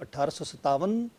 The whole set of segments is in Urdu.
1857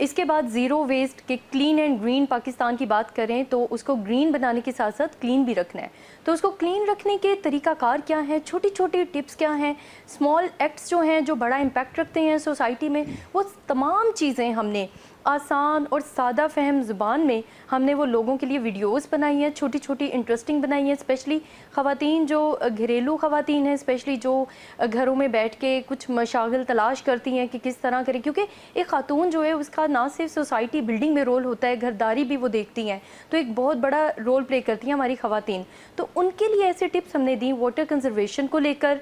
اس کے بعد زیرو ویسٹ کے کلین اینڈ گرین پاکستان کی بات کریں تو اس کو گرین بنانے کے ساتھ ساتھ کلین بھی رکھنا ہے. تو اس کو کلین رکھنے کے طریقہ کار کیا ہیں, چھوٹی چھوٹی ٹپس کیا ہیں, اسمال ایکٹس جو ہیں جو بڑا امپیکٹ رکھتے ہیں سوسائٹی میں, وہ تمام چیزیں ہم نے آسان اور سادہ فہم زبان میں ہم نے وہ لوگوں کے لیے ویڈیوز بنائی ہیں, چھوٹی چھوٹی انٹرسٹنگ بنائی ہیں. اسپیشلی خواتین جو گھریلو خواتین ہیں, اسپیشلی جو گھروں میں بیٹھ کے کچھ مشاغل تلاش کرتی ہیں کہ کس طرح کریں, کیونکہ ایک خاتون جو ہے اس کا نہ صرف سوسائٹی بلڈنگ میں رول ہوتا ہے, گھرداری بھی وہ دیکھتی ہیں, تو ایک بہت بڑا رول پلے کرتی ہیں ہماری خواتین. تو ان کے لیے ایسے ٹپس ہم نے دیں واٹر کنزرویشن کو لے کر,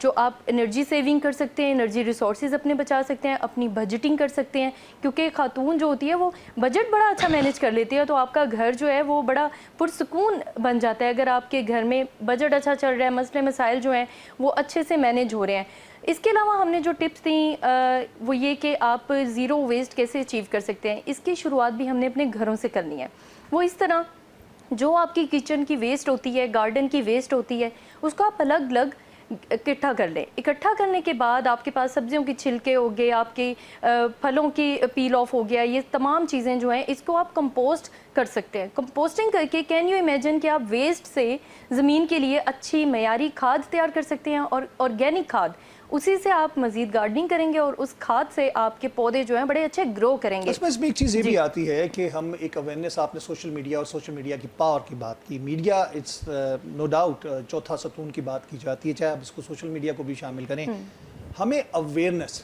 جو آپ انرجی سیونگ کر سکتے ہیں, انرجی ریسورسز اپنے بچا سکتے ہیں, اپنی بجٹنگ کر سکتے ہیں, کیونکہ خاتون جو ہوتی ہے وہ بجٹ بڑا اچھا مینیج کر لیتی ہے, تو آپ کا گھر جو ہے وہ بڑا پرسکون بن جاتا ہے اگر آپ کے گھر میں بجٹ اچھا چل رہا ہے, مسئلے مسائل جو ہیں وہ اچھے سے مینیج ہو رہے ہیں. اس کے علاوہ ہم نے جو ٹپس دیں وہ یہ کہ آپ زیرو ویسٹ کیسے اچیو کر سکتے ہیں. اس کی شروعات بھی ہم نے اپنے گھروں سے کرنی ہے. وہ اس طرح, جو آپ کی کچن کی ویسٹ ہوتی ہے, گارڈن کی ویسٹ ہوتی ہے, اس کو آپ الگ الگ اکٹھا کر لیں. اکٹھا کرنے کے بعد آپ کے پاس سبزیوں کی چھلکے ہو گئے, آپ کے پھلوں کی پیل آف ہو گیا, یہ تمام چیزیں جو ہیں اس کو آپ کمپوسٹ کر سکتے ہیں. کمپوسٹنگ کر کے کین یو امیجن کہ آپ ویسٹ سے زمین کے لیے اچھی معیاری کھاد تیار کر سکتے ہیں, اور آرگینک کھاد, اسی سے آپ مزید گارڈننگ کریں گے اور اس کھاد سے آپ کے پودے جو ہیں بڑے اچھے گرو کریں گے. اس میں ایک چیز یہ بھی آتی ہے کہ ہم ایک اویئرنیس, آپ نے سوشل میڈیا اور سوشل میڈیا کی پاور کی بات کی. میڈیا اٹس نو ڈاؤٹ چوتھا ستون کی بات کی جاتی ہے, چاہے آپ اس کو سوشل میڈیا کو بھی شامل کریں. ہمیں اویئرنیس,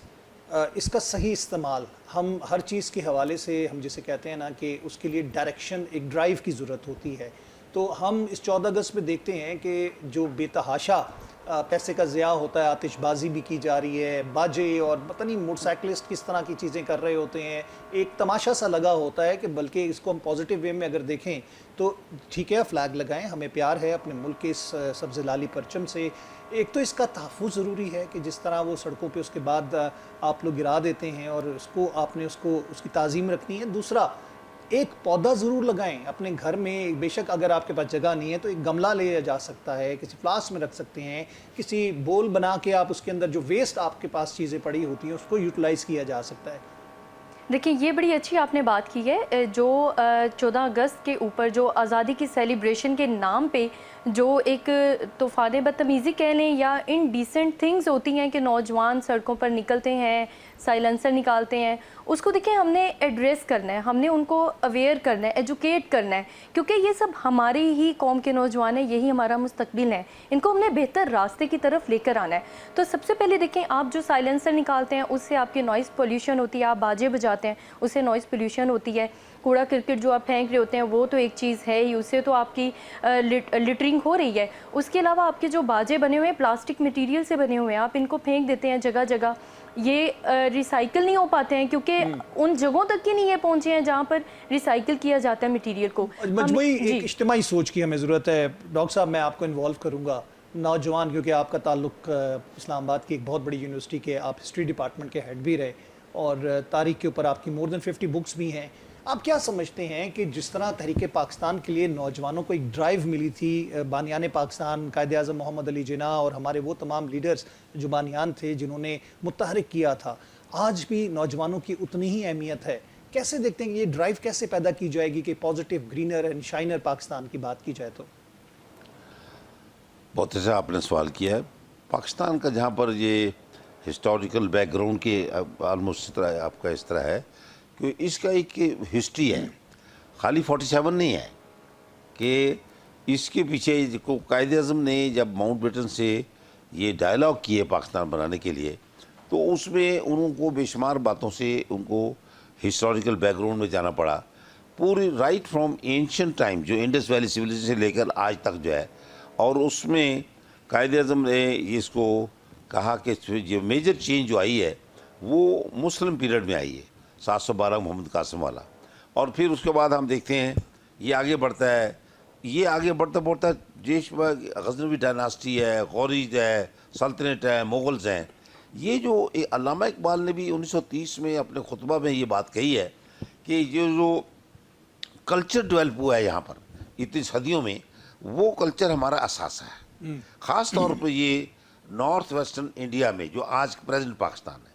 اس کا صحیح استعمال, ہم ہر چیز کے حوالے سے ہم جسے کہتے ہیں نا کہ اس کے لیے ڈائریکشن, ایک ڈرائیو کی ضرورت ہوتی ہے. تو ہم اس 14 اگست میں دیکھتے ہیں کہ جو بے تحاشا پیسے کا ضیاع ہوتا ہے, آتش بازی بھی کی جا رہی ہے, باجے اور پتہ نہیں موٹر سائیکلسٹ کس طرح کی چیزیں کر رہے ہوتے ہیں, ایک تماشا سا لگا ہوتا ہے. کہ بلکہ اس کو ہم پازیٹیو وے میں اگر دیکھیں تو ٹھیک ہے, فلیگ لگائیں, ہمیں پیار ہے اپنے ملک کے اس سبز لالی پرچم سے. ایک تو اس کا تحفظ ضروری ہے کہ جس طرح وہ سڑکوں پہ اس کے بعد آپ لوگ گرا دیتے ہیں, اور اس کو آپ نے اس کی تعظیم رکھنی ہے. دوسرا, ایک پودا ضرور لگائیں اپنے گھر میں. بے شک اگر آپ کے پاس جگہ نہیں ہے تو ایک گملہ لے جا سکتا ہے, کسی فلاسک میں رکھ سکتے ہیں, کسی بول بنا کے آپ اس کے اندر جو ویسٹ آپ کے پاس چیزیں پڑی ہوتی ہیں اس کو یوٹیلائز کیا جا سکتا ہے. دیکھیں, یہ بڑی اچھی آپ نے بات کی ہے. جو 14 اگست کے اوپر جو آزادی کی سیلیبریشن کے نام پہ جو ایک طوفان بدتمیزی کہہ لیں یا انڈیسنٹ تھنگز ہوتی ہیں کہ نوجوان سڑکوں پر نکلتے ہیں, سائلنسر نکالتے ہیں, اس کو دیکھیں ہم نے ایڈریس کرنا ہے, ہم نے ان کو اویئر کرنا ہے, ایجوکیٹ کرنا ہے, کیونکہ یہ سب ہماری ہی قوم کے نوجوان ہیں, یہی ہمارا مستقبل ہے, ان کو ہم نے بہتر راستے کی طرف لے کر آنا ہے. تو سب سے پہلے دیکھیں, آپ جو سائلنسر نکالتے ہیں اس سے آپ کی نوائز پولیوشن ہوتی ہے, آپ باجے بجاتے ہیں اس سے نوائز پولیوشن ہوتی ہے. کوڑا کرکٹ جو آپ پھینک رہے ہوتے ہیں وہ تو ایک چیز ہے ہی, اس سے تو آپ کی لٹرنگ ہو رہی ہے. اس کے علاوہ آپ کے جو باجے بنے ہوئے ہیں پلاسٹک مٹیریل سے بنے ہوئے ہیں, آپ ان کو پھینک دیتے ہیں جگہ جگہ, یہ ریسائیکل نہیں ہو پاتے ہیں کیونکہ ان جگہوں تک ہی نہیں یہ پہنچے ہیں جہاں پر ریسائیکل کیا جاتا ہے مٹیریل کو. مجموعی ایک اجتماعی سوچ کی ہمیں ضرورت ہے. ڈاکٹر صاحب, میں آپ کو انوالو کروں گا. نوجوان, کیونکہ آپ کا تعلق اسلام آباد کی ایک بہت بڑی یونیورسٹی کے, آپ ہسٹری ڈپارٹمنٹ کے ہیڈ بھی رہے, اور تاریخ کے اوپر آپ کی مور دین 50 بکس بھی ہیں. آپ کیا سمجھتے ہیں کہ جس طرح تحریک پاکستان کے لیے نوجوانوں کو ایک ڈرائیو ملی تھی, بانیان پاکستان قائد اعظم محمد علی جناح اور ہمارے وہ تمام لیڈرز جو بانیان تھے جنہوں نے متحرک کیا تھا, آج بھی نوجوانوں کی اتنی ہی اہمیت ہے؟ کیسے دیکھتے ہیں کہ یہ ڈرائیو کیسے پیدا کی جائے گی کہ positive, greener and shiner Pakistan کی بات کی جائے؟ تو بہت اچھا آپ نے سوال کیا ہے. پاکستان کا جہاں پر یہ ہسٹوریکل بیک گراؤنڈ کے آلموسٹ اس طرح آپ کا اس طرح ہے کہ اس کا ایک ہسٹری ہے, خالی 47 نہیں ہے. کہ اس کے پیچھے کو قائد اعظم نے جب ماؤنٹ بیٹن سے یہ ڈائلاگ کیے پاکستان بنانے کے لیے, تو اس میں انہوں کو بے شمار باتوں سے ان کو ہسٹوریکل بیک گراؤنڈ میں جانا پڑا. پوری رائٹ فرام اینشنٹ ٹائم, جو انڈس ویلی سویلائزیشن سے لے کر آج تک جو ہے, اور اس میں قائد اعظم نے اس کو کہا کہ جو میجر چینج جو آئی ہے وہ مسلم پیریڈ میں آئی ہے, 712 محمد قاسم والا. اور پھر اس کے بعد ہم دیکھتے ہیں یہ آگے بڑھتا ہے, یہ آگے بڑھتا بڑھتا دیش میں غزنوی ڈائناسٹی ہے, غوریز ہے, سلطنت ہے, مغلز ہیں. یہ جو علامہ اقبال نے بھی 1930 میں اپنے خطبہ میں یہ بات کہی ہے کہ یہ جو کلچر ڈیولپ ہوا ہے یہاں پر اتنی صدیوں میں, وہ کلچر ہمارا اثاثہ ہے. خاص طور پہ یہ نارتھ ویسٹرن انڈیا میں جو آج پریزنٹ پاکستان ہے,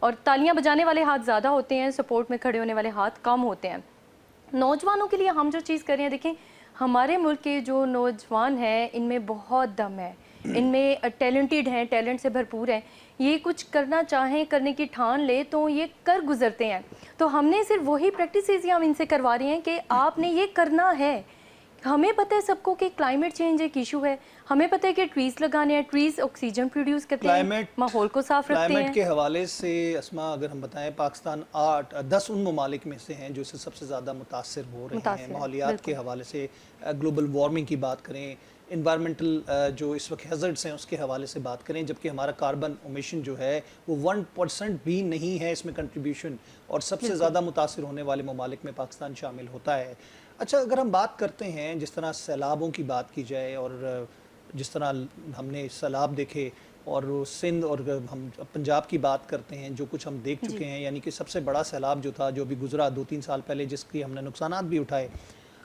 اور تالیاں بجانے والے ہاتھ زیادہ ہوتے ہیں, سپورٹ میں کھڑے ہونے والے ہاتھ کم ہوتے ہیں. نوجوانوں کے لیے ہم جو چیز کر رہے ہیں, دیکھیں ہمارے ملک کے جو نوجوان ہیں ان میں بہت دم ہے, ان میں ٹیلنٹڈ ہیں, ٹیلنٹ سے بھرپور ہیں, یہ کچھ کرنا چاہیں, کرنے کی ٹھان لے تو یہ کر گزرتے ہیں. تو ہم نے صرف وہی پریکٹسز ہم ان سے کروا رہے ہیں کہ آپ نے یہ کرنا ہے. ہمیں پتہ ہے سب کو کہ کلائمیٹ چینج ایک ایشو ہے, ہمیں پتہ ہے کہ ٹریز لگانے ہیں, ٹریز آکسیجن پروڈیوس کرتے ہیں, ماحول کو صاف رکھتے ہیں. کلائمیٹ کے حوالے سے اسما اگر ہم بتائیں, پاکستان 10 ان ممالک میں سے ہیں جو اس سے سب سے زیادہ متاثر ہو رہے ہیں. ماحولیات کے حوالے سے گلوبل وارمنگ کی بات کریں, انوائرمنٹل جو اس وقت ہیزرڈس ہیں اس کے حوالے سے بات کریں, جبکہ ہمارا کاربن امیشن جو ہے وہ 1% بھی نہیں ہے اس میں کنٹریبیوشن, اور سب سے زیادہ متاثر ہونے والے ممالک میں پاکستان شامل ہوتا ہے. اچھا, اگر ہم بات کرتے ہیں, جس طرح سیلابوں کی بات کی جائے اور جس طرح ہم نے سیلاب دیکھے, اور سندھ اور ہم پنجاب کی بات کرتے ہیں, جو کچھ ہم دیکھ چکے ہیں, یعنی کہ سب سے بڑا سیلاب جو تھا جو بھی گزرا 2-3 سال پہلے, جس کی ہم نے نقصانات بھی اٹھائے,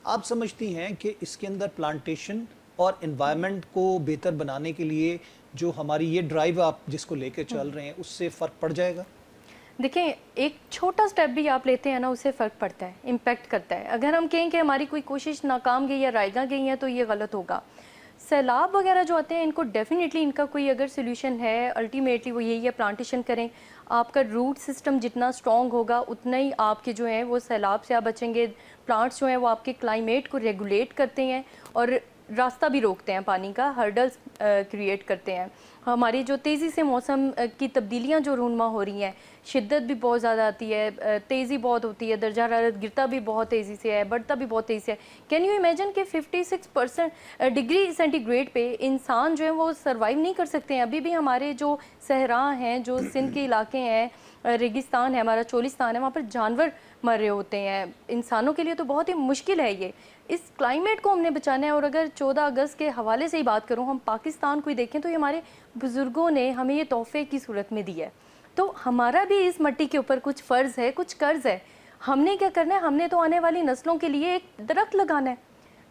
آپ سمجھتی ہیں کہ اس کے اندر پلانٹیشن اور انوائرمنٹ کو بہتر بنانے کے لیے جو ہماری یہ ڈرائیو آپ جس کو لے کے چل رہے ہیں, اس سے فرق پڑ جائے گا؟ دیکھیں ایک چھوٹا سٹیپ بھی آپ لیتے ہیں نا, اس سے فرق پڑتا ہے, امپیکٹ کرتا ہے. اگر ہم کہیں کہ ہماری کوئی کوشش ناکام گئی یا رائگاں گئی ہیں تو یہ غلط ہوگا. سیلاب وغیرہ جو آتے ہیں ان کو ڈیفینیٹلی ان کا کوئی اگر سلیوشن ہے, الٹیمیٹلی وہ یہی ہے پلانٹیشن کریں. آپ کا روٹ سسٹم جتنا اسٹرانگ ہوگا اتنا ہی آپ کے جو ہیں وہ سیلاب سے آپ بچیں گے. پلانٹس جو ہیں وہ آپ کے کلائمیٹ کو ریگولیٹ کرتے ہیں اور راستہ بھی روکتے ہیں, پانی کا ہرڈلز کریٹ کرتے ہیں. ہماری جو تیزی سے موسم کی تبدیلیاں جو رونما ہو رہی ہیں, شدت بھی بہت زیادہ آتی ہے, تیزی بہت ہوتی ہے, درجہ حرارت گرتا بھی بہت تیزی سے ہے, بڑھتا بھی بہت تیزی سے ہے. کین یو امیجن کہ 56% ڈگری سینٹی گریڈ پہ انسان جو ہے وہ سروائیو نہیں کر سکتے ہیں. ابھی بھی ہمارے جو صحرا ہیں, جو سندھ کے علاقے ہیں, ریگستان ہے, ہمارا چولستان ہے, وہاں پر جانور مر رہے ہوتے ہیں. انسانوں کے لیے تو بہت ہی مشکل ہے یہ. اس کلائمیٹ کو ہم نے بچانا ہے. اور اگر 14 اگست کے حوالے سے ہی بات کروں, ہم پاکستان کو ہی دیکھیں تو یہ ہمارے بزرگوں نے ہمیں یہ تحفے کی صورت میں دی ہے. تو ہمارا بھی اس مٹی کے اوپر کچھ فرض ہے, کچھ قرض ہے. ہم نے کیا کرنا ہے, ہم نے تو آنے والی نسلوں کے لیے ایک درخت لگانا ہے.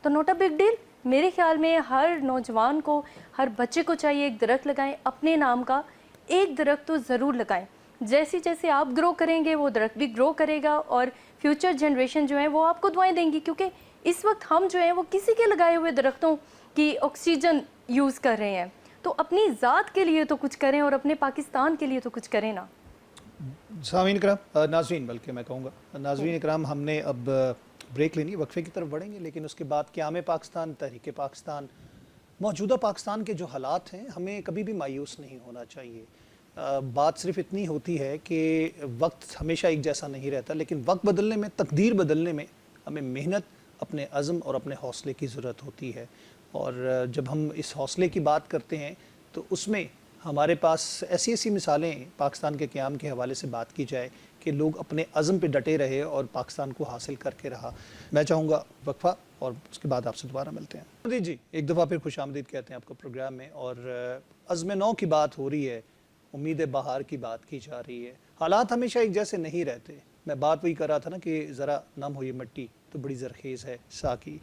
تو نوٹ اے بگ ڈیل. میرے خیال میں ہر نوجوان کو, ہر بچے کو چاہیے ایک درخت لگائیں, اپنے نام کا ایک درخت تو ضرور لگائیں. جیسے جیسے آپ گرو کریں گے وہ درخت بھی گرو کرے گا, اور فیوچر جنریشن جو ہے وہ آپ کو دعائیں دیں گی. کیونکہ اس وقت ہم جو ہیں وہ کسی کے لگائے ہوئے درختوں کی آکسیجن یوز کر رہے ہیں. تو اپنی ذات کے لیے تو کچھ کریں, اور اپنے پاکستان کے لیے تو کچھ کریں نا. سامعین اکرام, ناظرین بلکہ میں کہوں گا, ناظرین اکرام, ہم نے اب بریک لینی, وقفے کی طرف بڑھیں گے, لیکن اس کے بعد قیام پاکستان, تحریک پاکستان, موجودہ پاکستان کے جو حالات ہیں, ہمیں کبھی بھی مایوس نہیں ہونا چاہیے. بات صرف اتنی ہوتی ہے کہ وقت ہمیشہ ایک جیسا نہیں رہتا, لیکن وقت بدلنے میں, تقدیر بدلنے میں ہمیں محنت, اپنے عزم اور اپنے حوصلے کی ضرورت ہوتی ہے. اور جب ہم اس حوصلے کی بات کرتے ہیں تو اس میں ہمارے پاس ایسی مثالیں پاکستان کے قیام کے حوالے سے بات کی جائے کہ لوگ اپنے عزم پہ ڈٹے رہے اور پاکستان کو حاصل کر کے رہا. میں چاہوں گا وقفہ, اور اس کے بعد آپ سے دوبارہ ملتے ہیں. جی, ایک دفعہ پھر خوش آمدید کہتے ہیں آپ کو پروگرام میں. اور عزم نو کی بات ہو رہی ہے, امید بہار کی بات کی جا رہی ہے. حالات ہمیشہ ایک جیسے نہیں رہتے. میں بات وہی کر رہا تھا نا کہ ذرا نم ہو یہ مٹی تو بڑی زرخیز ہے ساکی.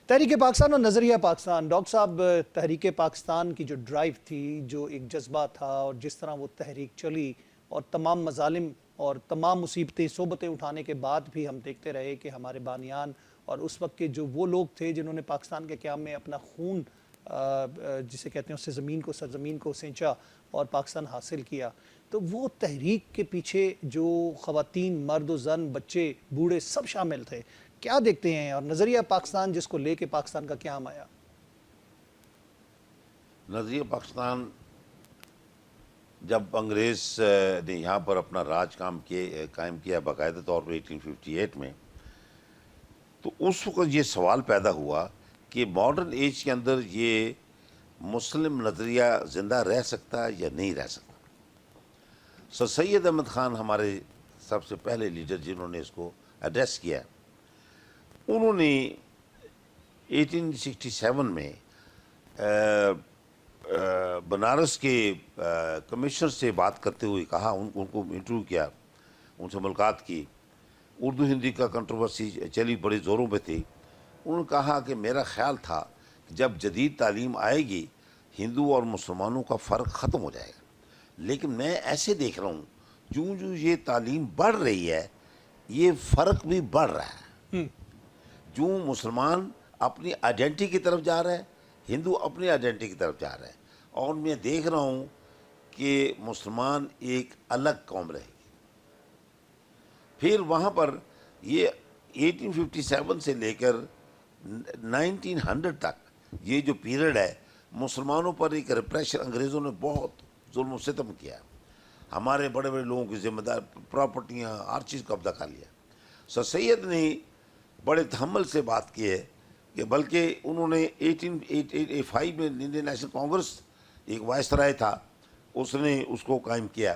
تحریک پاکستان اور نظریہ پاکستان. ڈاکٹر صاحب, تحریک پاکستان کی جو ڈرائیو تھی, جو ایک جذبہ تھا, اور جس طرح وہ تحریک چلی, اور تمام مظالم اور تمام مصیبتیں صحبتیں اٹھانے کے بعد بھی ہم دیکھتے رہے کہ ہمارے بانیان اور اس وقت کے جو وہ لوگ تھے جنہوں نے پاکستان کے قیام میں اپنا خون, جسے کہتے ہیں, اس سے زمین کو, سرزمین کو سینچا اور پاکستان حاصل کیا, تو وہ تحریک کے پیچھے جو خواتین, مرد و زن, بچے, بوڑھے سب شامل تھے. کیا دیکھتے ہیں, اور نظریہ پاکستان جس کو لے کے پاکستان کا قیام آیا؟ نظریہ پاکستان جب انگریز نے یہاں پر اپنا راج قائم کیا باقاعدہ طور پر 1858 میں, تو اس وقت یہ سوال پیدا ہوا کہ ماڈرن ایج کے اندر یہ مسلم نظریہ زندہ رہ سکتا یا نہیں رہ سکتا. سر سید احمد خان ہمارے سب سے پہلے لیڈر جنہوں نے اس کو ایڈریس کیا, انہوں نے 1867 میں بنارس کے کمشنر سے بات کرتے ہوئے کہا, ان کو انٹرویو کیا, ان سے ملاقات کی. اردو ہندی کا کنٹروورسی چلی, بڑے زوروں پہ تھی. انہوں نے کہا کہ میرا خیال تھا کہ جب جدید تعلیم آئے گی ہندو اور مسلمانوں کا فرق ختم ہو جائے گا, لیکن میں ایسے دیکھ رہا ہوں جو یہ تعلیم بڑھ رہی ہے یہ فرق بھی بڑھ رہا ہے. جو مسلمان اپنی آئیڈینٹی کی طرف جا رہا ہے, ہندو اپنی آئیڈینٹی کی طرف جا رہا ہے, اور میں دیکھ رہا ہوں کہ مسلمان ایک الگ قوم رہے گی. پھر وہاں پر یہ 1857 سے لے کر 1900 تک یہ جو پیریڈ ہے, مسلمانوں پر ایک ریپریشن, انگریزوں نے بہت ظلم و ستم کیا. ہمارے بڑے بڑے لوگوں کی ذمہ دار پراپرٹیاں ہر چیز قبضہ کر لیا. سر سید نے بڑے تحمل سے بات کی ہے کہ بلکہ انہوں نے 1885 میں انڈین نیشنل کانگریس ایک وائسرائے تھا, اس نے اس کو قائم کیا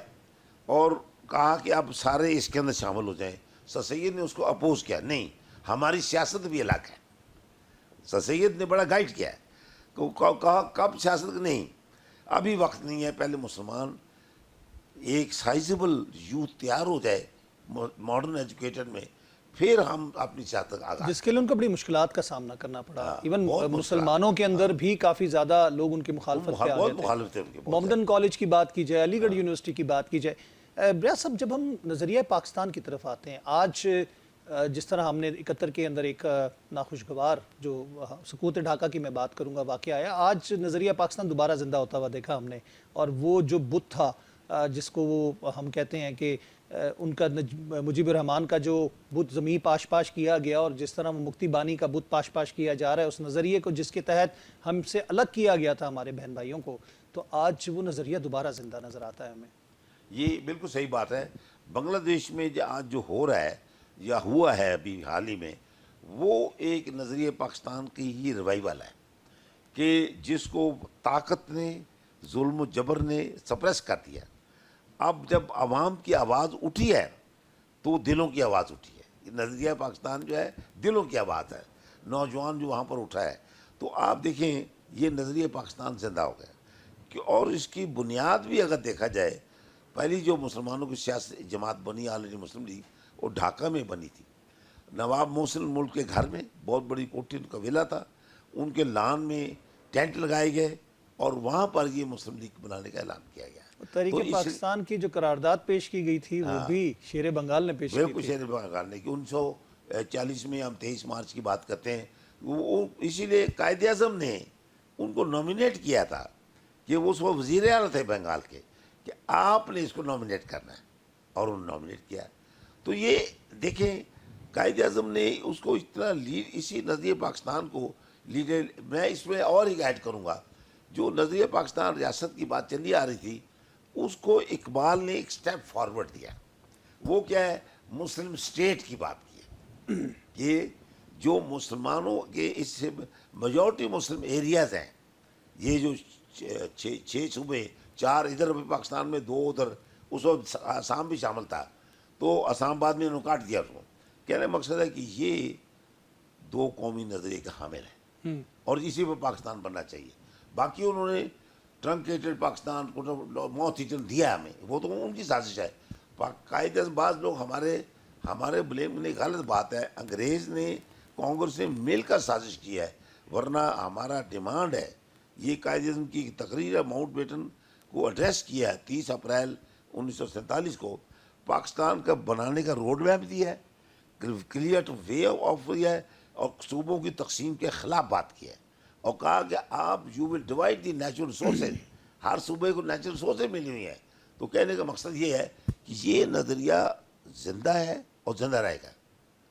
اور کہا کہ اب سارے اس کے اندر شامل ہو جائیں. سر سید نے اس کو اپوز کیا, نہیں ہماری سیاست بھی الگ ہے. سر سید نے بڑا گائیڈ کیا ہے, کہا کب سیاست نہیں, ابھی وقت نہیں ہے, پہلے مسلمان ایک سائزبل یوتھ تیار ہو جائے ماڈرن ایجوکیٹڈ میں, پھر ہم اپنی سیاست آگاہ. جس کے لیے ان کو بڑی مشکلات کا سامنا کرنا پڑا. ایون بہت مسلمانوں کے اندر بھی کافی زیادہ لوگ ان کی مخالفت پہ آ بہت گئے تھے. مخالف تھے ان کے. مومدن کالج کی بات کی جائے, علی گڑھ یونیورسٹی کی بات کی جائے. ریاض صاحب, جب ہم نظریہ پاکستان کی طرف آتے ہیں, آج جس طرح ہم نے 71 کے اندر ایک ناخوشگوار جو سقوط ڈھاکہ کی میں بات کروں گا واقعہ آیا, آج نظریہ پاکستان دوبارہ زندہ ہوتا ہوا دیکھا ہم نے. اور وہ جو بت تھا جس کو وہ ہم کہتے ہیں کہ ان کا مجیب الرحمان کا جو بت زمیں پاش پاش کیا گیا, اور جس طرح مکتی بانی کا بت پاش پاش کیا جا رہا ہے, اس نظریے کو جس کے تحت ہم سے الگ کیا گیا تھا ہمارے بہن بھائیوں کو, تو آج وہ نظریہ دوبارہ زندہ نظر آتا ہے ہمیں. یہ بالکل صحیح بات ہے. بنگلہ دیش میں آج جو ہو رہا ہے یا ہوا ہے ابھی حال ہی میں, وہ ایک نظریہ پاکستان کی ہی ریوائول ہے کہ جس کو طاقت نے, ظلم و جبر نے سپریس کر دیا. اب جب عوام کی آواز اٹھی ہے تو دلوں کی آواز اٹھی ہے. نظریہ پاکستان جو ہے دلوں کی آواز ہے, نوجوان جو وہاں پر اٹھا ہے. تو آپ دیکھیں یہ نظریہ پاکستان زندہ ہو گیا کہ, اور اس کی بنیاد بھی اگر دیکھا جائے, پہلی جو مسلمانوں کی سیاسی جماعت بنی آل انڈیا مسلم لیگ, وہ ڈھاکہ میں بنی تھی. نواب محسن ملک کے گھر میں بہت بڑی کوٹھی ان کا ولا تھا, ان کے لان میں ٹینٹ لگائے گئے اور وہاں پر یہ مسلم لیگ بنانے کا اعلان کیا گیا. تحریک پاکستان کی جو قرارداد پیش کی گئی تھی وہ بھی شیر بنگال نے پیش کی بالکل شیر بنگال نے, کہ 1940 میں ہم 23 مارچ کی بات کرتے ہیں, وہ اسی لیے قائد اعظم نے ان کو نومینیٹ کیا تھا کہ وہ اس وقت وزیر اعلیٰ تھے بنگال کے, کہ آپ نے اس کو نومینیٹ کرنا ہے, اور انہوں نے نومینیٹ کیا. تو یہ دیکھیں قائد اعظم نے اس کو اتنا لیڈ, اسی نظریہ پاکستان کو لیڈر. میں اس میں اور ہی ایڈ کروں گا, جو نظریہ پاکستان ریاست کی بات چلی آ رہی تھی, اس کو اقبال نے ایک سٹیپ فارورڈ دیا. وہ کیا ہے, مسلم اسٹیٹ کی بات کی ہے کہ جو مسلمانوں کے اس میجورٹی مسلم ایریاز ہیں, یہ جو 6 صوبے, 4 ادھر پاکستان میں, 2 ادھر, اس وقت آسام بھی شامل تھا, تو اسلام آباد میں انہوں نے کاٹ دیا اس کو. کہنے مقصد ہے کہ یہ 2 قومی نظریے کا حامل ہے اور اسی پہ پاکستان بننا چاہیے. باقی انہوں نے ٹرنکیٹڈ پاکستان کو موت ہی دیا ہمیں, وہ تو ان کی سازش ہے. قائد بعض لوگ ہمارے بلیم کرنے کی غلط بات ہے. انگریز نے کانگریس نے مل کر سازش کی ہے, ورنہ ہمارا ڈیمانڈ ہے. یہ قائد اعظم کی تقریر ہے ماؤنٹ بیٹن کو ایڈریس کیا ہے 30 اپریل 1947 کو, پاکستان کا بنانے کا روڈ میپ دیا ہے, کلیئر وے آف دیا ہے, اور صوبوں کی تقسیم کے خلاف بات کی ہے, اور کہا کہ آپ you will divide the natural resources. ہر صوبے کو نیچرل ریسورسز ملی ہوئی ہیں. تو کہنے کا مقصد یہ ہے کہ یہ نظریہ زندہ ہے اور زندہ رہے گا,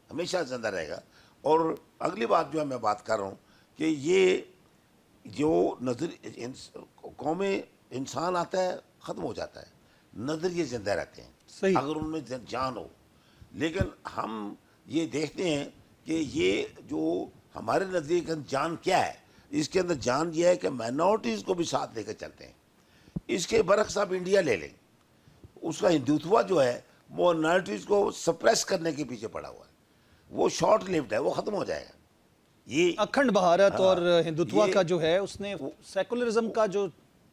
ہمیشہ زندہ رہے گا. اور اگلی بات جو ہے میں بات کر رہا ہوں کہ یہ جو قوم انسان آتا ہے ختم ہو جاتا ہے, نظریے زندہ رہتے ہیں صحیح, اگر ان میں جان ہو. لیکن ہم یہ دیکھتے ہیں کہ یہ جو ہمارے نظریے کا جان کیا ہے, اس کے اندر جان یہ ہے کہ مائنورٹیز کو بھی ساتھ لے کر چلتے ہیں. اس کے برعکس آپ انڈیا لے لیں, اس کا ہندوتوا جو ہے وہ مائنورٹیز کو سپریس کرنے کے پیچھے پڑا ہوا ہے, وہ شارٹ لیوڈ ہے, وہ ختم ہو جائے گا. یہ اکھنڈ بھارت اور ہندوتوا کا جو ہے, اس نے سیکولرزم کا جو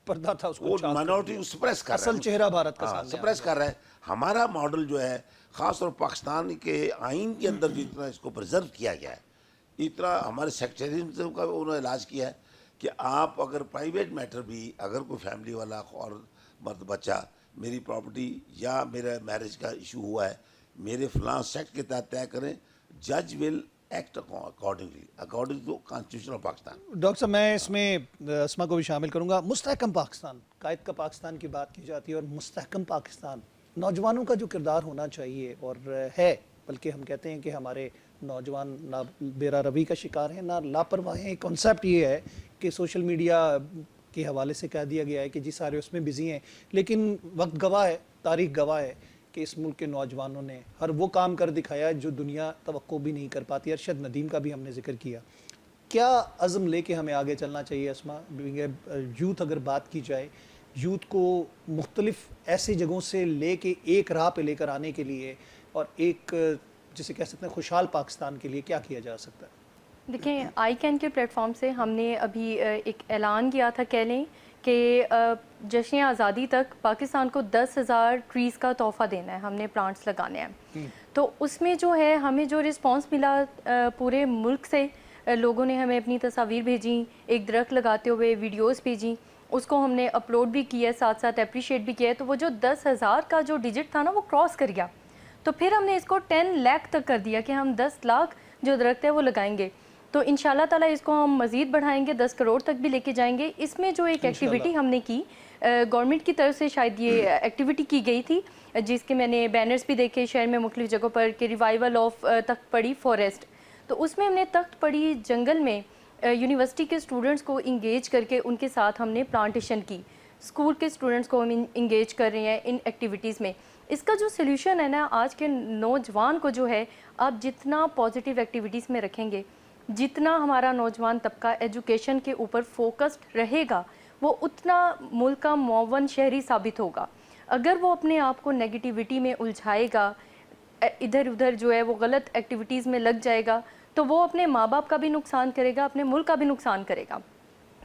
پردہ تھا اس کو مائنورٹی کو سپریس کر رہا ہے, اصل چہرہ بھارت کا سامنے سپریس کر رہا ہے. ہمارا ماڈل جو ہے خاص طور پاکستان کے آئین کے اندر جتنا اس کو پرزرو کیا گیا ہے, اتنا ہمارے سیکٹریزم کا انہوں نے علاج کیا ہے کہ آپ اگر پرائیویٹ میٹر بھی, اگر کوئی فیملی والا اور مرد بچہ میری پراپرٹی یا میرا میرج کا ایشو ہوا ہے, میرے فلاں سیکٹ کے تحت طے کریں, جج will act according to constitution of Pakistan. Doctor صاحب میں اس میں اسما کو بھی شامل کروں گا. مستحکم پاکستان, قائد کا پاکستان کی بات کی جاتی ہے, اور مستحکم پاکستان نوجوانوں کا جو کردار ہونا چاہیے اور ہے, بلکہ ہم کہتے ہیں کہ ہمارے نوجوان نہ بیرا روی کا شکار ہیں نہ لاپرواہ ہیں. کنسیپٹ یہ ہے کہ سوشل میڈیا کے حوالے سے کہہ دیا گیا ہے کہ جی سارے اس میں بزی ہیں, لیکن وقت گواہ ہے, تاریخ گواہ ہے کہ اس ملک کے نوجوانوں نے ہر وہ کام کر دکھایا جو دنیا توقع بھی نہیں کر پاتی. ارشد ندیم کا بھی ہم نے ذکر کیا. کیا عزم لے کے ہمیں آگے چلنا چاہیے اسما؟ یوتھ اگر بات کی جائے, یوتھ کو مختلف ایسی جگہوں سے لے کے ایک راہ پہ لے کر آنے کے لیے اور ایک جسے کہہ سکتے ہیں خوشحال پاکستان کے لیے کیا کیا جا سکتا ہے؟ دیکھیں, آئی کین کے پلیٹ فارم سے ہم نے ابھی ایک اعلان کیا تھا, کہہ لیں کہ جشن آزادی تک پاکستان کو 10,000 ٹریز کا تحفہ دینا ہے, ہم نے پلانٹس لگانے ہیں. تو اس میں جو ہے ہمیں جو رسپانس ملا پورے ملک سے, لوگوں نے ہمیں اپنی تصاویر بھیجیں, ایک درخت لگاتے ہوئے ویڈیوز بھیجیں, اس کو ہم نے اپلوڈ بھی کیا, ساتھ ساتھ اپریشیٹ بھی کیا. تو وہ جو 10,000 کا جو ڈیجٹ تھا نا وہ کراس کر گیا. تو پھر ہم نے اس کو 10 لاکھ تک کر دیا کہ ہم 10 لاکھ جو درخت ہے وہ لگائیں گے. تو انشاءاللہ تعالیٰ اس کو ہم مزید بڑھائیں گے, 10 کروڑ تک بھی لے کے جائیں گے. اس میں جو ایک ایکٹیویٹی ہم نے کی, گورنمنٹ کی طرف سے شاید یہ ایکٹیویٹی کی گئی تھی, جس کے میں نے بینرز بھی دیکھے شہر میں مختلف جگہوں پر, کہ ریوائیول آف تخت پڑی فارسٹ. تو اس میں ہم نے تخت پڑی جنگل میں یونیورسٹی کے اسٹوڈنٹس کو انگیج کر کے ان کے ساتھ ہم نے پلانٹیشن کی. اسکول کے اسٹوڈنٹس کو ہم انگیج کر رہے ہیں ان ایکٹیویٹیز میں. اس کا جو سلیوشن ہے نا, آج کے نوجوان کو جو ہے, آپ جتنا پازیٹیو ایکٹیویٹیز میں رکھیں گے, جتنا ہمارا نوجوان طبقہ ایجوکیشن کے اوپر فوکسڈ رہے گا, وہ اتنا ملک کا معاون شہری ثابت ہوگا. اگر وہ اپنے آپ کو نیگیٹیوٹی میں الجھائے گا, ادھر ادھر جو ہے وہ غلط ایکٹیویٹیز میں لگ جائے گا, تو وہ اپنے ماں باپ کا بھی نقصان کرے گا, اپنے ملک کا بھی نقصان کرے گا.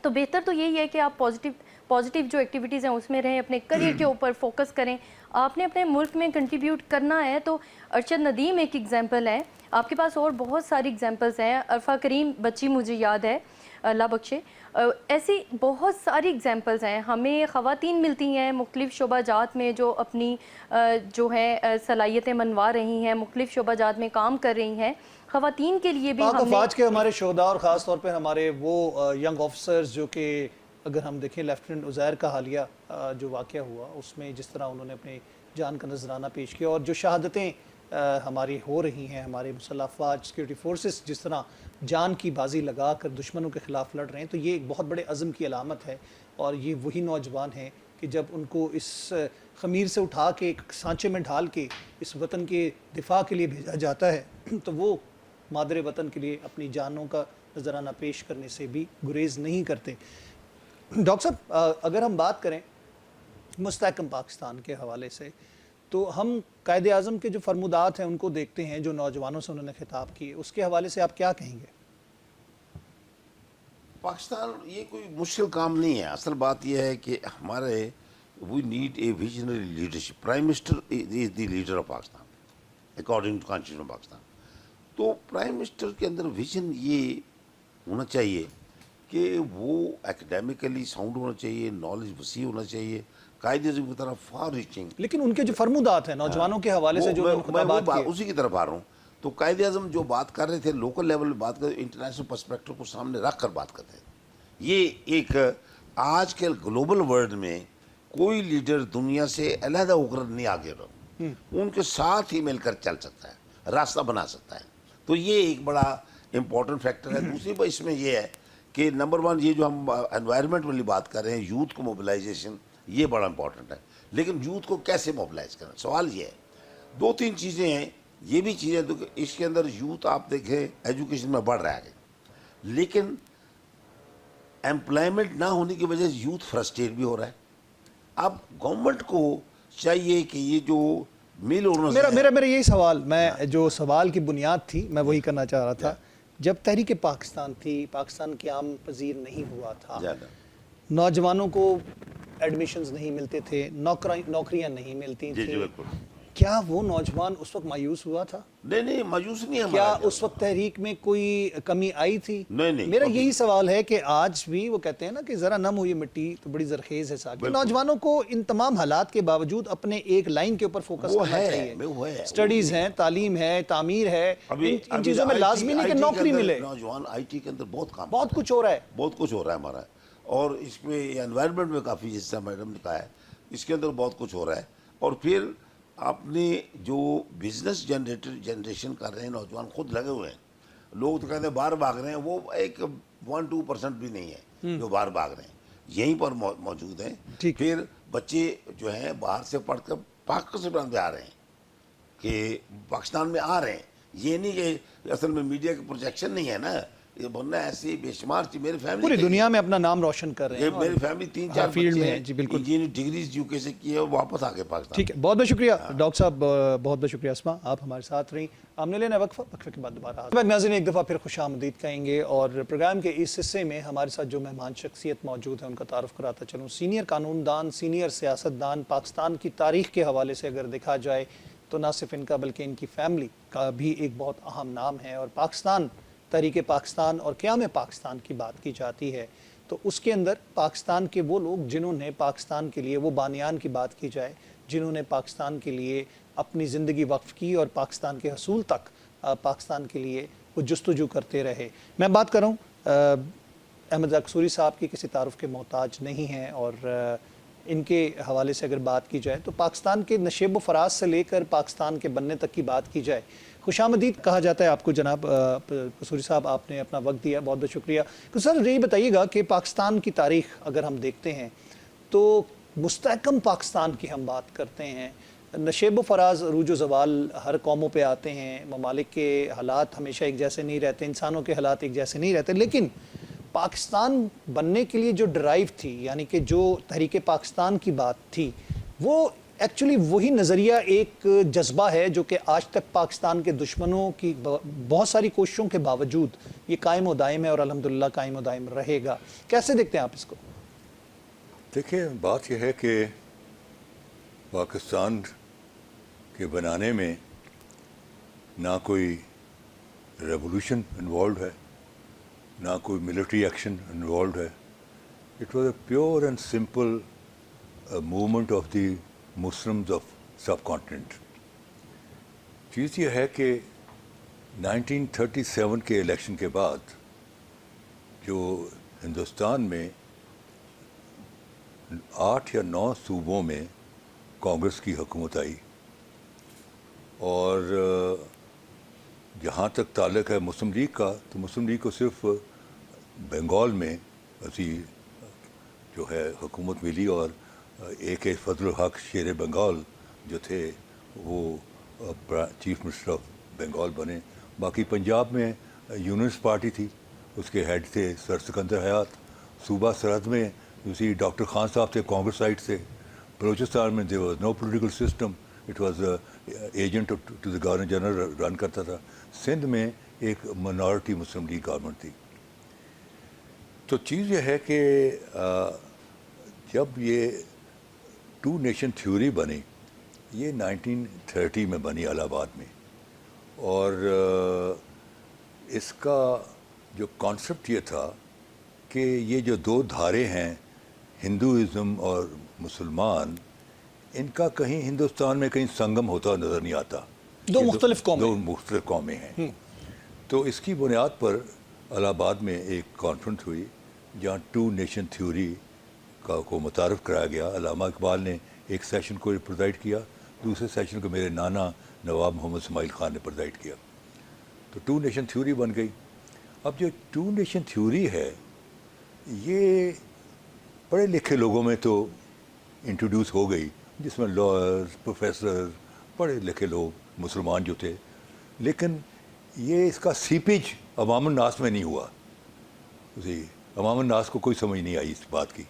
تو بہتر تو یہی ہے کہ آپ پازیٹیو جو ایکٹیویٹیز ہیں اس میں رہیں, اپنے کریئر کے اوپر فوکس کریں. آپ نے اپنے ملک میں کنٹریبیوٹ کرنا ہے. تو ارشد ندیم ایک ایگزامپل ہے, آپ کے پاس اور بہت ساری ایگزامپلس ہیں. عرفہ کریم بچی مجھے یاد ہے, اللہ بخشے, ایسی بہت ساری ایگزامپلس ہیں. ہمیں خواتین ملتی ہیں مختلف شعبہ جات میں جو اپنی جو ہے صلاحیتیں منوا رہی ہیں, مختلف شعبہ جات میں کام کر رہی ہیں. خواتین کے لیے بھی پاک ہم نے افواج کے ہمارے شہداء اور خاص طور پہ ہمارے وہ ینگ آفیسرز جو کہ اگر ہم دیکھیں لیفٹیننٹ عزیر کا حالیہ جو واقعہ ہوا, اس میں جس طرح انہوں نے اپنی جان کا نذرانہ پیش کیا, اور جو شہادتیں ہماری ہو رہی ہیں, ہمارے مسلح افواج سیکورٹی فورسز جس طرح جان کی بازی لگا کر دشمنوں کے خلاف لڑ رہے ہیں, تو یہ ایک بہت بڑے عزم کی علامت ہے. اور یہ وہی نوجوان ہیں کہ جب ان کو اس خمیر سے اٹھا کے ایک سانچے میں ڈھال کے اس وطن کے دفاع کے لیے بھیجا جاتا ہے, تو وہ مادر وطن کے لیے اپنی جانوں کا نذرانہ پیش کرنے سے بھی گریز نہیں کرتے. ڈاکٹر صاحب, اگر ہم بات کریں مستحکم پاکستان کے حوالے سے, تو ہم قائد اعظم کے جو فرمودات ہیں ان کو دیکھتے ہیں, جو نوجوانوں سے انہوں نے خطاب کیے, اس کے حوالے سے آپ کیا کہیں گے؟ پاکستان یہ کوئی مشکل کام نہیں ہے. اصل بات یہ ہے کہ ہمارے we need a visionary leadership. Prime minister is the leader of Pakistan according to constitution of Pakistan. تو پرائم منسٹر کے اندر ویژن یہ ہونا چاہیے کہ وہ اکیڈیمکلی ساؤنڈ ہونا چاہیے, نالج وسیع ہونا چاہیے, قائد اعظم کی طرف فار ریچنگ. لیکن ان کے جو فرمودات ہیں نوجوانوں کے حوالے سے جو خطابات کیے, اسی کی طرف آ رہا ہوں. تو قائد اعظم جو بات کر رہے تھے لوکل لیول پہ بات کر, انٹرنیشنل پرسپیکٹو کو سامنے رکھ کر بات کرتے ہیں. یہ ایک آج کے گلوبل ورلڈ میں کوئی لیڈر دنیا سے علیحدہ ہو کر نہیں آگے رہا, ان کے ساتھ ہی مل کر چل سکتا ہے, راستہ بنا سکتا ہے. تو یہ ایک بڑا امپورٹنٹ فیکٹر ہے. دوسری بات اس میں یہ ہے کہ نمبر 1 یہ جو ہم انوائرمنٹ والی بات کر رہے ہیں, یوتھ کو موبلائزیشن, یہ بڑا امپورٹنٹ ہے. لیکن یوتھ کو کیسے موبلائز کرنا, سوال یہ ہے. 2-3 چیزیں ہیں, یہ بھی چیزیں اس کے اندر یوتھ آپ دیکھیں ایجوکیشن میں بڑھ رہا ہے, لیکن امپلائمنٹ نہ ہونے کی وجہ سے یوتھ فرسٹریٹ بھی ہو رہا ہے. اب گورنمنٹ کو چاہیے کہ یہ جو میل میرا یہی سوال, میں جو سوال کی بنیاد تھی میں وہی کرنا چاہ رہا تھا. جب تحریک پاکستان تھی, پاکستان قیام پذیر نہیں ہوا تھا, نوجوانوں کو ایڈمیشنز نہیں ملتے تھے, نوکریاں نہیں ملتی تھیں, کیا وہ نوجوان اس وقت مایوس ہوا تھا؟ نہیں مایوس نہیں ہے کیا ہمارا اس وقت تحریک میں کوئی کمی آئی تھی؟ نہیں میرا یہی سوال ہے کہ آج بھی وہ کہتے ہیں نا کہ ذرا نم ہوئی مٹی تو بڑی زرخیز ہے ساقی. نوجوانوں کو ان تمام حالات کے باوجود اپنے ایک لائن کے اوپر فوکس کرنا چاہیے. سٹڈیز ہیں، تعلیم ہے، تعمیر ہے، ان چیزوں میں لازمی نہیں کہ نوکری ملے. نوجوان آئی ٹی کے اندر بہت کچھ ہو رہا ہے. بہت کچھ ہو رہا ہے ہمارا، اور اس میں انوائرمنٹ میں کافی، جس طرح میڈم نے کہا ہے، اس کے اندر بہت کچھ ہو رہا ہے. اور پھر آپ نے جو بزنس جنریشن کر رہے ہیں نوجوان خود لگے ہوئے ہیں. لوگ تو کہتے ہیں باہر بھاگ رہے ہیں، وہ ایک 1-2% بھی نہیں ہے جو باہر بھاگ رہے ہیں، یہیں پر موجود ہیں. پھر بچے جو ہیں باہر سے پڑھ کر پاکستان میں آ رہے ہیں، کہ پاکستان میں آ رہے ہیں. یہ نہیں کہ اصل میں میڈیا کی پروجیکشن نہیں ہے نا، یہ بننا ایسی بے شمار چیز. میری فیملی پوری دنیا میں اپنا نام روشن کر رہے ہیں. میری فیملی 3-4 فیلڈ بچے میں ہیں جی بالکل. انجینئرنگ ڈگریز UK سے کی ہے، واپس آ کے پاکستان. ٹھیک ہے، بہت بہت شکریہ ڈاکٹر صاحب، بہت بہت شکریہ اسما، آپ ہمارے ساتھ رہیں. ہم نے لینا وقفہ کے بعد دوبارہ حاضر. ناظرین ایک دفعہ پھر خوش آمدید کہیں گے، اور پروگرام کے اس حصے میں ہمارے ساتھ جو مہمان شخصیت موجود ہیں ان کا تعارف کراتا چلوں. سینئر قانون دان، سینئر سیاستدان، پاکستان کی تاریخ کے حوالے سے اگر دیکھا جائے تو نہ صرف ان کا بلکہ ان کی فیملی کا بھی ایک بہت اہم نام ہے. اور پاکستان، تحریک پاکستان اور قیام پاکستان کی بات کی جاتی ہے تو اس کے اندر پاکستان کے وہ لوگ جنہوں نے پاکستان کے لیے، وہ بانیان کی بات کی جائے جنہوں نے پاکستان کے لیے اپنی زندگی وقف کی اور پاکستان کے حصول تک پاکستان کے لیے وہ جستجو کرتے رہے. میں بات کر رہا ہوں احمد رضا قصوری صاحب کی، کسی تعارف کے محتاج نہیں ہیں، اور ان کے حوالے سے اگر بات کی جائے تو پاکستان کے نشیب و فراز سے لے کر پاکستان کے بننے تک کی بات کی جائے. خوش آمدید کہا جاتا ہے آپ کو جناب قصوری صاحب، آپ نے اپنا وقت دیا، بہت بہت شکریہ. سر یہ بتائیے گا کہ پاکستان کی تاریخ اگر ہم دیکھتے ہیں تو مستحکم پاکستان کی ہم بات کرتے ہیں، نشیب و فراز، عروج و زوال ہر قوموں پہ آتے ہیں، ممالک کے حالات ہمیشہ ایک جیسے نہیں رہتے، انسانوں کے حالات ایک جیسے نہیں رہتے، لیکن پاکستان بننے کے لیے جو ڈرائیو تھی، یعنی کہ جو تحریک پاکستان کی بات تھی، وہ ایکچولی وہی نظریہ ایک جذبہ ہے جو کہ آج تک پاکستان کے دشمنوں کی بہت ساری کوششوں کے باوجود یہ قائم و دائم ہے، اور الحمدللہ قائم و دائم رہے گا. کیسے دیکھتے ہیں آپ اس کو؟ دیکھیں، بات یہ ہے کہ پاکستان کے بنانے میں نہ کوئی ریولوشن انوالوڈ ہے، نہ کوئی ملٹری ایکشن انوالوڈ ہے. It was a pure and simple movement of the Muslims of sub continent. چیز یہ ہے کہ 1937 کے الیکشن کے بعد جو ہندوستان میں 8 یا 9 صوبوں میں کانگریس کی حکومت آئی، اور جہاں تک تعلق ہے مسلم لیگ کا، تو مسلم لیگ کو صرف بنگال میں ایسی جو ہے حکومت ملی، اور ایک فضل الحق شیر بنگال جو تھے وہ چیف منسٹر آف بنگال بنے. باقی پنجاب میں یونینسٹ پارٹی تھی، اس کے ہیڈ تھے سر سکندر حیات. صوبہ سرحد میں اسی ڈاکٹر خان صاحب تھے کانگریس سائڈ سے. بلوچستان میں there was no political system, it was agent to the governor general run کرتا تھا. سندھ میں ایک منارٹی مسلم لیگ گورنمنٹ تھی. تو چیز یہ ہے کہ جب یہ 2 نیشن تھیوری بنی، یہ 1930 میں بنی الہ آباد میں، اور اس کا جو کانسیپٹ یہ تھا کہ یہ جو 2 دھارے ہیں، ہندوازم اور مسلمان، ان کا کہیں ہندوستان میں کہیں سنگم ہوتا نظر نہیں آتا. 2 مختلف قومیں، 2 مختلف قومیں ہیں. تو اس کی بنیاد پر الہ آباد میں ایک کانفرنس ہوئی جہاں 2 نیشن تھیوری کو متعارف کرایا گیا. علامہ اقبال نے ایک سیشن کو پرزائڈ کیا، دوسرے سیشن کو میرے نانا نواب محمد اسماعیل خان نے پرزائڈ کیا. تو 2 نیشن تھیوری بن گئی. اب جو 2 نیشن تھیوری ہے یہ پڑھے لکھے لوگوں میں تو انٹروڈیوس ہو گئی، جس میں لائرز، پروفیسر، پڑھے لکھے لوگ مسلمان جو تھے، لیکن یہ اس کا سیپیج عوام الناس میں نہیں ہوا. عوام الناس کو کوئی سمجھ نہیں آئی اس بات کی.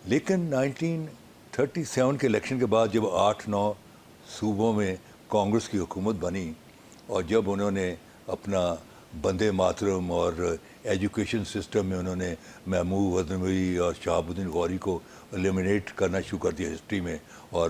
لیکن 1937 کے الیکشن کے بعد جب 8-9 صوبوں میں کانگریس کی حکومت بنی، اور جب انہوں نے اپنا بندے ماترم اور ایجوکیشن سسٹم میں انہوں نے محمود غزنوی اور شہاب الدین غوری کو ایلیمنیٹ کرنا شروع کر دیا ہسٹری میں، اور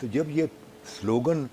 تو جب یہ سلوگن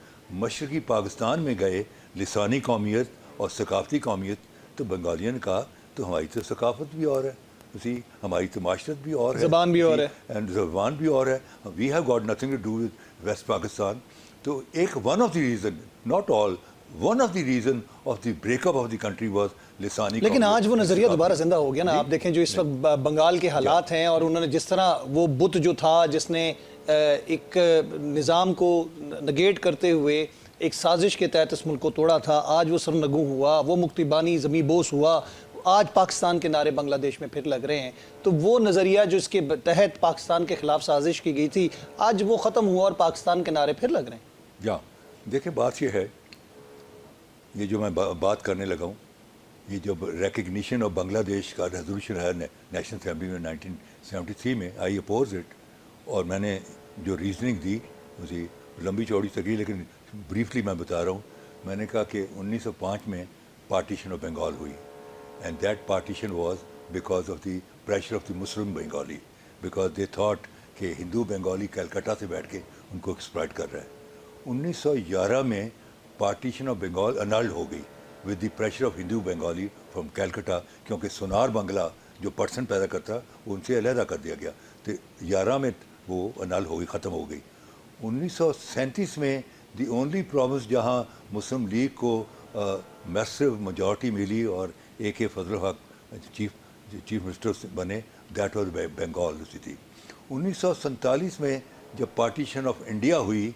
مشرقی پاکستان میں گئے لسانی قومیت اور ثقافتی قومیت، تو بنگالیوں نے کہا تو ہماری تو ثقافت بھی اور ہے، اسی ہماری تو معاشرت بھی اور ہے، زبان بھی اور ہے، اینڈ زبان بھی اور ہے، we have got nothing to do with west Pakistan. تو ایک one of the reason, not all, one of the reason of the break up of the country was لسانی. لیکن آج وہ نظریہ دوبارہ زندہ ہو گیا نا. آپ دیکھیں جو اس وقت بنگال کے حالات ہیں، اور انہوں نے جس طرح وہ بت جو تھا جس نے ایک نظام کو نگیٹ کرتے ہوئے ایک سازش کے تحت اس ملک کو توڑا تھا، آج وہ سرنگوں ہوا، وہ مکتی بانی زمیں بوس ہوا، آج پاکستان کے نعرے بنگلہ دیش میں پھر لگ رہے ہیں. تو وہ نظریہ جو اس کے تحت پاکستان کے خلاف سازش کی گئی تھی، آج وہ ختم ہوا اور پاکستان کے نعرے پھر لگ رہے ہیں. یا دیکھیں بات یہ ہے، یہ جو میں بات کرنے لگا ہوں، یہ جو ریکگنیشن آف بنگلہ دیش کا ریزولوشن ہے نیشنل اسمبلی میں 1973 میں، آئی اپوز اٹ. اور میں نے جو ریزننگ دی اسی لمبی چوڑی سکی، لیکن بریفلی میں بتا رہا ہوں. میں نے کہا کہ 1905 میں پارٹیشن آف بنگال ہوئی، and that partition was because of the pressure of the Muslim Bengali, because they thought کہ ہندو بنگالی کلکتہ سے بیٹھ کے ان کو ایکسپلائٹ کر رہا ہے. 1911 میں پارٹیشن آف بنگال انلڈ ہو گئی with the pressure of Hindu Bengali from Calcutta, کیونکہ سونار بنگلہ جو پرسن پیدا کرتا وہ ان سے علیحدہ کر دیا گیا. تو 11 میں وہ انل ہو گئی، ختم ہو گئی. 1937 میں دی اونلی پروونس جہاں مسلم لیگ کو میسو میجورٹی ملی اور اے کے فضل الحق چیف منسٹر بنے، دیٹ واز بنگال سٹی. 1947 میں جب پارٹیشن آف انڈیا ہوئی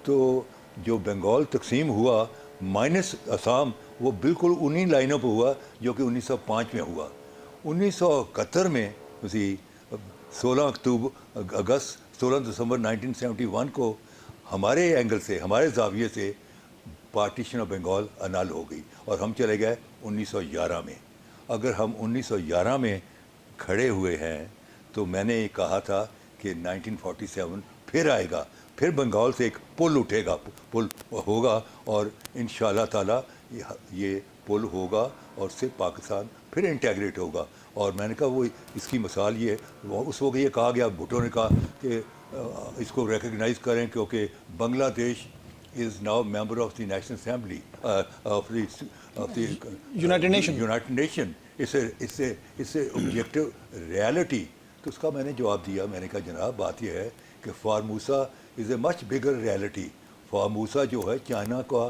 تو جو بنگال تقسیم ہوا مائنس آسام، وہ بالکل انہی لائنوں پہ ہوا جو کہ 1905 میں ہوا. 1971 میں اسی 16 دسمبر 1971 کو ہمارے اینگل سے، ہمارے زاویے سے پارٹیشن آف بنگال انال ہو گئی، اور ہم چلے گئے 1911 میں. اگر ہم 1911 میں کھڑے ہوئے ہیں تو میں نے یہ کہا تھا کہ 1947 پھر آئے گا، پھر بنگال سے ایک پل اٹھے گا، پل ہوگا، اور انشاءاللہ تعالیٰ یہ پل ہوگا اور اس سے پاکستان پھر انٹیگریٹ ہوگا. اور میں نے کہا وہ اس کی مثال یہ اس وقت یہ کہا گیا، بھٹو نے کہا کہ اس کو ریکگنائز کریں کیونکہ Bangladesh is now member of the national assembly of the united nation. اس سے آبجیکٹو ریالٹی. تو اس کا میں نے جواب دیا، میں نے کہا جناب بات یہ ہے کہ فارموسا از اے مچ بگر ریالٹی. فارموسا جو ہے چائنا کا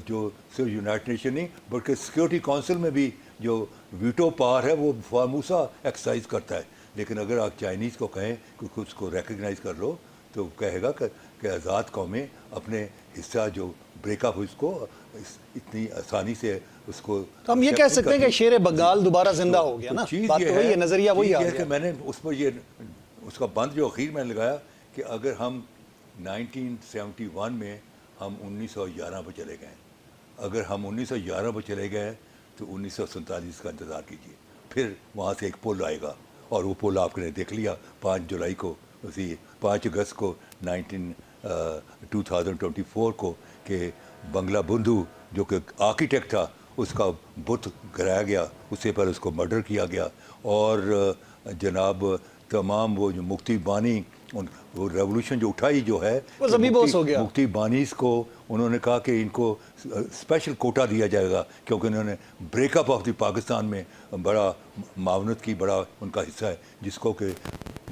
جو صرف یونائٹڈ نیشن نہیں بلکہ سیکورٹی کونسل میں بھی جو ویٹو پاور ہے وہ فارموسا ایکسرسائز کرتا ہے. لیکن اگر آپ چائنیز کو کہیں کہ اس کو ریکگنائز کر لو تو کہے گا کہ آزاد قومیں اپنے حصہ جو بریک اپ اس کو اتنی آسانی سے اس کو. تو ہم یہ کہہ سکتے ہیں کہ شیر بنگال دوبارہ زندہ ہو گیا نا. بات تو وہی ہے، نظریہ وہی آ ہے گیا کہ میں نے اس پر یہ اس کا بند جو اخیر میں لگایا کہ اگر ہم 1971 میں ہم 1911 پہ چلے گئے، اگر ہم 1911 پہ چلے گئے تو 1947 کا انتظار کیجیے، پھر وہاں سے ایک پل آئے گا. اور وہ پل آپ نے دیکھ لیا 5 جولائی کو، اسی 5 اگست کو 2024 کو کہ بنگلہ بندھو جو کہ آرکیٹیکٹ تھا اس کا بت گرایا گیا، اس سے پہلے اس کو مرڈر کیا گیا. اور جناب تمام وہ جو مکتی بانی وہ ریولوشن جو اٹھائی جو ہے وہ زمیں بوس ہو گیا. مکتی بانیز کو انہوں نے کہا کہ ان کو اسپیشل کوٹا دیا جائے گا کیونکہ انہوں نے بریک اپ آف دی پاکستان میں بڑا معاونت کی، بڑا ان کا حصہ ہے، جس کو کہ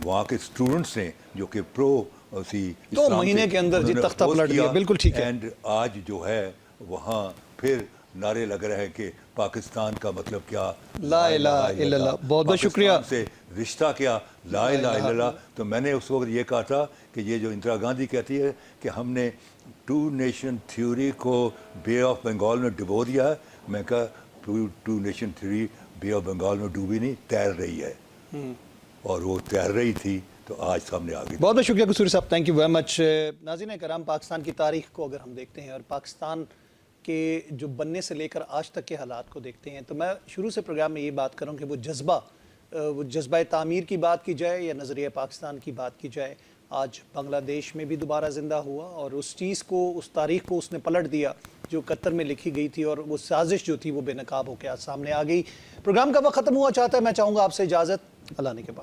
وہاں کے اسٹوڈنٹس نے جو کہ پرو اسی 2 مہینے کے اندر جی تختہ پلٹ گیا. بالکل ٹھیک ہے. اینڈ آج جو ہے وہاں پھر نعرے لگ رہے ہیں کہ پاکستان کا مطلب کیا، لا الہ الا اللہ. بہت بہت شکریہ. پاکستان سے رشتہ کیا، لا الہ الا اللہ. تو میں نے اس وقت یہ کہا تھا کہ یہ جو اندرا گاندھی کہتی ہے کہ ہم نے 2 نیشن تھیوری کو بے آف بنگال میں ڈبو دیا ہے، میں کہا 2 نیشن تھیوری بے آف بنگال میں ڈوبی نہیں، تیر رہی ہے. اور وہ تیر رہی تھی تو آج سامنے آ گئی. بہت بہت شکریہ قصوری صاحب، تھینک یو ویری مچ. ناظرین کرام، پاکستان کی تاریخ کو اگر ہم دیکھتے ہیں اور پاکستان کے جو بننے سے لے کر آج تک کے حالات کو دیکھتے ہیں تو میں شروع سے پروگرام میں یہ بات کروں کہ وہ جذبہ تعمیر کی بات کی جائے یا نظریہ پاکستان کی بات کی جائے، آج بنگلہ دیش میں بھی دوبارہ زندہ ہوا اور اس چیز کو، اس تاریخ کو اس نے پلٹ دیا جو 71 میں لکھی گئی تھی، اور وہ سازش جو تھی وہ بے نقاب ہو کے آج سامنے آ گئی. پروگرام کا وقت ختم ہوا چاہتا ہے. میں چاہوں گا آپ سے اجازت، اللہ نے کے بعد.